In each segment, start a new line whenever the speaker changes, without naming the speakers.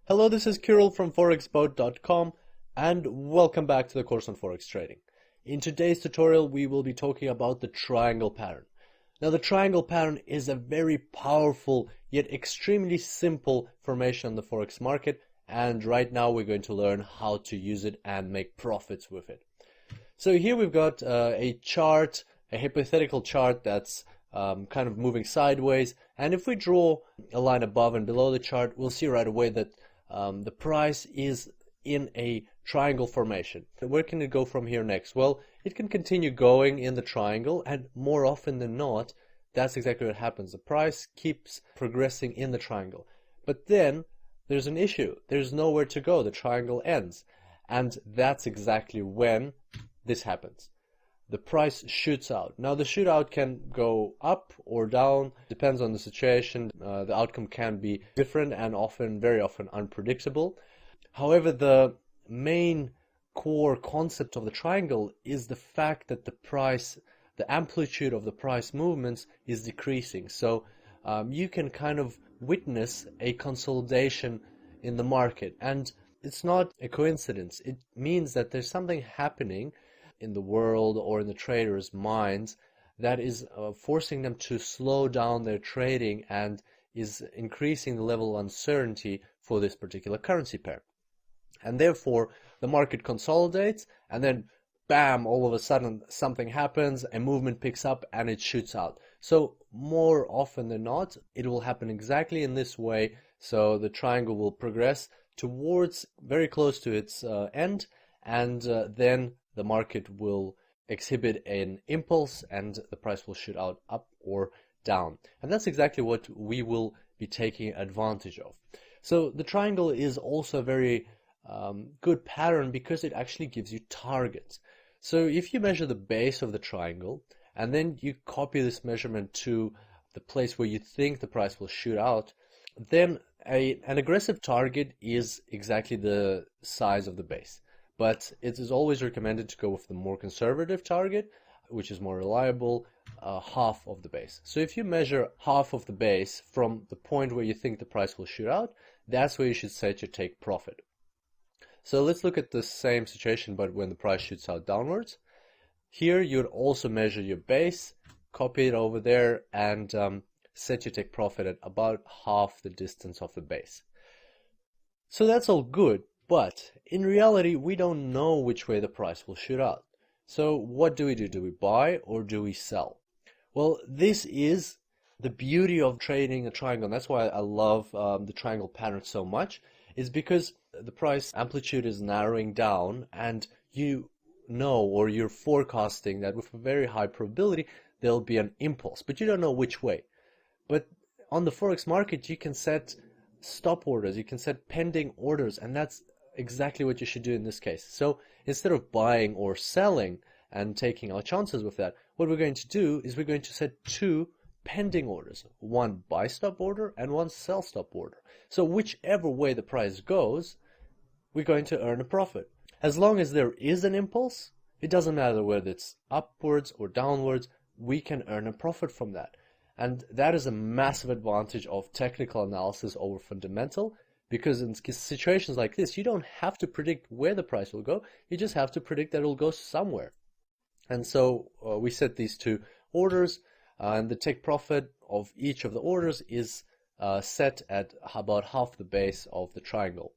Hello, this is Kirill from forexboat.com and welcome back to the course on Forex trading. In today's tutorial, we will be talking about the triangle pattern. Now, the triangle pattern is a very powerful yet extremely simple formation on the Forex market, and right now we're going to learn how to use it and make profits with it. So here we've got a chart, a hypothetical chart that's kind of moving sideways, and if we draw a line above and below the chart, we'll see right away that the price is in a triangle formation. Where can it go from here next? Well, it can continue going in the triangle, and more often than not, that's exactly what happens. The price keeps progressing in the triangle. But then there's an issue. There's nowhere to go. The triangle ends. And that's exactly when this happens. The price shoots out. Now, the shootout can go up or down, depends on the situation. The outcome can be different and very often unpredictable. However, the main core concept of the triangle is the fact that the amplitude of the price movements is decreasing. So you can kind of witness a consolidation in the market. And it's not a coincidence. It means that there's something happening in the world or in the traders' minds that is forcing them to slow down their trading and is increasing the level of uncertainty for this particular currency pair. And therefore, the market consolidates, and then bam, all of a sudden something happens, a movement picks up, and it shoots out. So more often than not, it will happen exactly in this way. So the triangle will progress towards very close to its end, and then the market will exhibit an impulse and the price will shoot out up or down. And that's exactly what we will be taking advantage of. So the triangle is also a very good pattern because it actually gives you targets. So if you measure the base of the triangle and then you copy this measurement to the place where you think the price will shoot out, then an aggressive target is exactly the size of the base. But it is always recommended to go with the more conservative target, which is more reliable, half of the base. So if you measure half of the base from the point where you think the price will shoot out, that's where you should set your take profit. So let's look at the same situation, but when the price shoots out downwards. Here you'd also measure your base, copy it over there, and set your take profit at about half the distance of the base. So that's all good. But in reality, we don't know which way the price will shoot out. So what do we do? Do we buy or do we sell? Well, this is the beauty of trading a triangle. And that's why I love the triangle pattern so much, is because the price amplitude is narrowing down and you know, or you're forecasting that with a very high probability, there'll be an impulse, but you don't know which way. But on the Forex market, you can set stop orders, you can set pending orders, and that's exactly what you should do in this case. So instead of buying or selling and taking our chances with that, what we're going to do is we're going to set two pending orders, one buy stop order and one sell stop order. So whichever way the price goes, we're going to earn a profit. As long as there is an impulse, it doesn't matter whether it's upwards or downwards, we can earn a profit from that. And that is a massive advantage of technical analysis over fundamental. Because in situations like this, you don't have to predict where the price will go. You just have to predict that it will go somewhere. And so we set these two orders, and the take profit of each of the orders is set at about half the base of the triangle.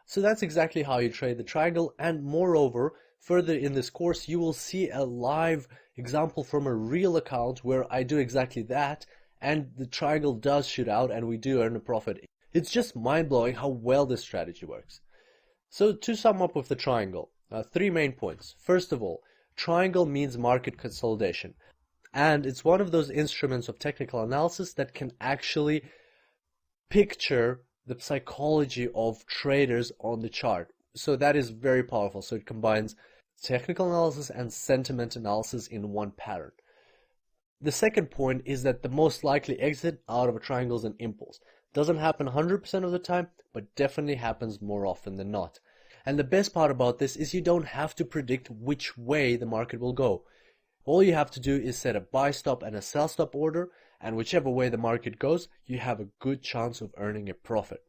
So that's exactly how you trade the triangle. And moreover, further in this course, you will see a live example from a real account where I do exactly that, and the triangle does shoot out and we do earn a profit. It's just mind-blowing how well this strategy works. So to sum up with the triangle, three main points. First of all, triangle means market consolidation. And it's one of those instruments of technical analysis that can actually picture the psychology of traders on the chart. So that is very powerful. So it combines technical analysis and sentiment analysis in one pattern. The second point is that the most likely exit out of a triangle is an impulse. Doesn't happen 100% of the time, but definitely happens more often than not. And the best part about this is you don't have to predict which way the market will go. All you have to do is set a buy stop and a sell stop order, and whichever way the market goes, you have a good chance of earning a profit.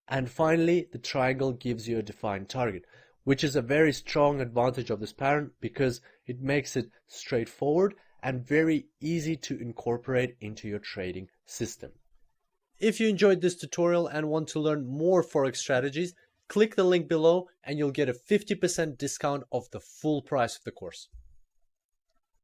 And finally, the triangle gives you a defined target, which is a very strong advantage of this pattern because it makes it straightforward and very easy to incorporate into your trading system. If you enjoyed this tutorial and want to learn more Forex strategies, click the link below and you'll get a 50% discount off the full price of the course.